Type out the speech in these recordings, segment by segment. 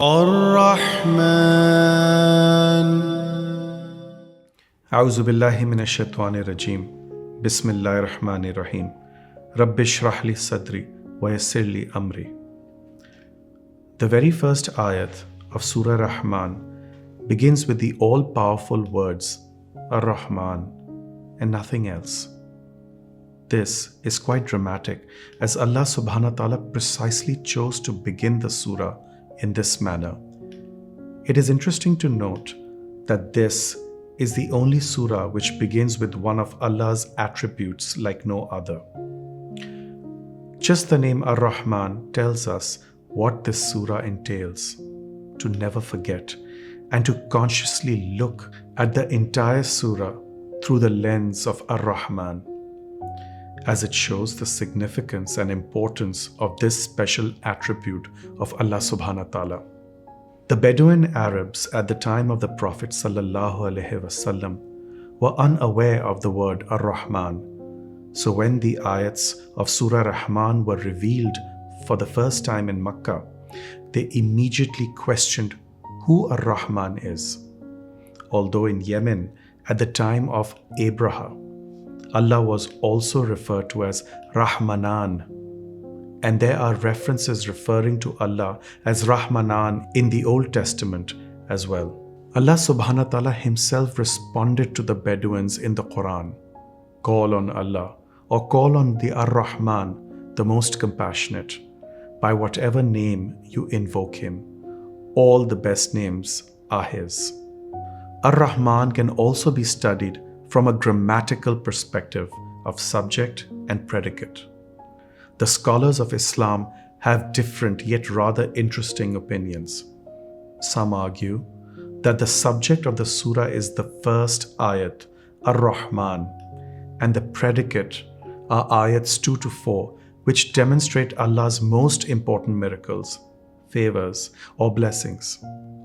Ar Rahman. A'udhu billahi minash shaitani rajeem. Bismillahir Rahmanir Rahim. Rabbi shrah li sadri wa yassir li amri. The very first ayat of Surah Rahman begins with the all-powerful words Ar Rahman and nothing else. This is quite dramatic, as Allah SWT precisely chose to begin the surah in this manner. It is interesting to note that this is the only surah which begins with one of Allah's attributes like no other. Just the name Ar Rahman tells us what this surah entails: to never forget and to consciously look at the entire surah through the lens of Ar Rahman, as it shows the significance and importance of this special attribute of Allah SWT. The Bedouin Arabs at the time of the Prophet ﷺ were unaware of the word Ar Rahman. So when the ayats of Surah Rahman were revealed for the first time in Makkah, they immediately questioned who Ar Rahman is. Although in Yemen, at the time of Abraha, Allah was also referred to as Rahmanan, and there are references referring to Allah as Rahmanan in the Old Testament as well. Allah subhanahu wa ta'ala himself responded to the Bedouins in the Quran: call on Allah, or call on the Ar Rahman, the most compassionate, by whatever name you invoke him. All the best names are his. Ar Rahman can also be studied from a grammatical perspective of subject and predicate. The scholars of Islam have different yet rather interesting opinions. Some argue that the subject of the surah is the first ayat, Ar Rahman, and the predicate are ayats 2 to 4, which demonstrate Allah's most important miracles, favors, or blessings.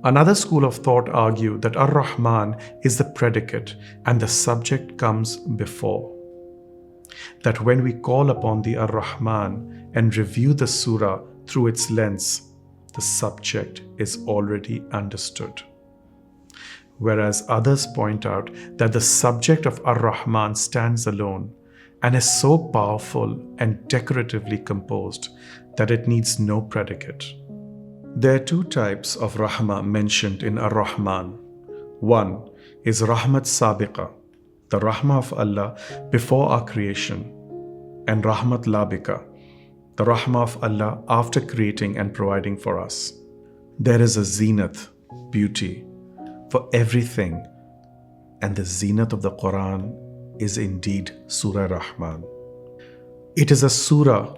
Another school of thought argue that Ar Rahman is the predicate and the subject comes before. That when we call upon the Ar Rahman and review the surah through its lens, the subject is already understood. Whereas others point out that the subject of Ar Rahman stands alone and is so powerful and decoratively composed that it needs no predicate. There are two types of rahmah mentioned in Ar Rahman. One is Rahmat Sabiqa, the rahmah of Allah before our creation, and Rahmat Labika, the rahmah of Allah after creating and providing for us. There is a zenith, beauty, for everything, and the zenith of the Quran is indeed Surah Rahman. It is a surah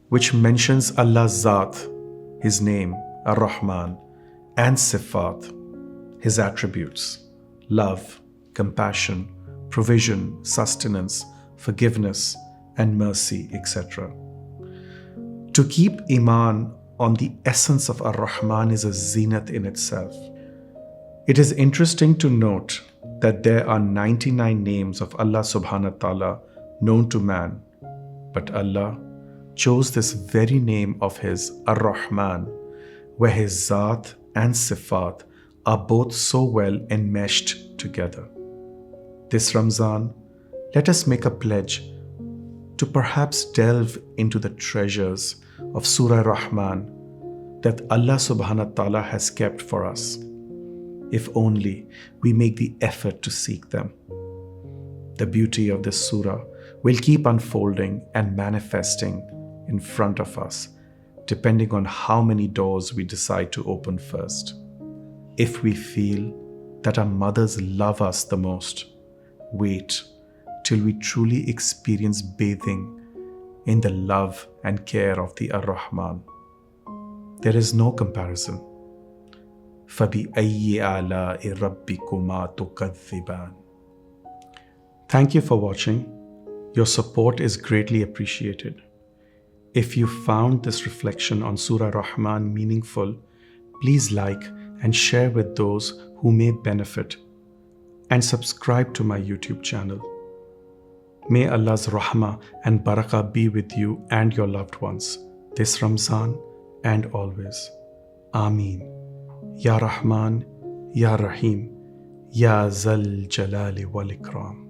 which mentions Allah's Zaat, His name, Ar Rahman, and Sifaat, His attributes: love, compassion, provision, sustenance, forgiveness, and mercy, etc. To keep Iman on the essence of Ar Rahman is a zenith in itself. It is interesting to note that there are 99 names of Allah subhanahu wa ta'ala known to man, but Allah chose this very name of His, Ar Rahman, where His Zaat and Sifaat are both so well enmeshed together. This Ramzan, let us make a pledge to perhaps delve into the treasures of Surah Rahman that Allah subhanahu wa ta'ala has kept for us, if only we make the effort to seek them. The beauty of this surah will keep unfolding and manifesting in front of us, depending on how many doors we decide to open first. If we feel that our mothers love us the most, wait till we truly experience bathing in the love and care of the Ar Rahman. There is no comparison. Fabbi, ayee, aala, rabbi, kuma, tukazibaan. Thank you for watching. Your support is greatly appreciated. If you found this reflection on Surah Rahman meaningful, please like and share with those who may benefit, and subscribe to my YouTube channel. May Allah's rahmah and barakah be with you and your loved ones this Ramzan and always. Ameen. Ya Rahman, Ya Rahim, Ya Zal Jalali wal Ikram.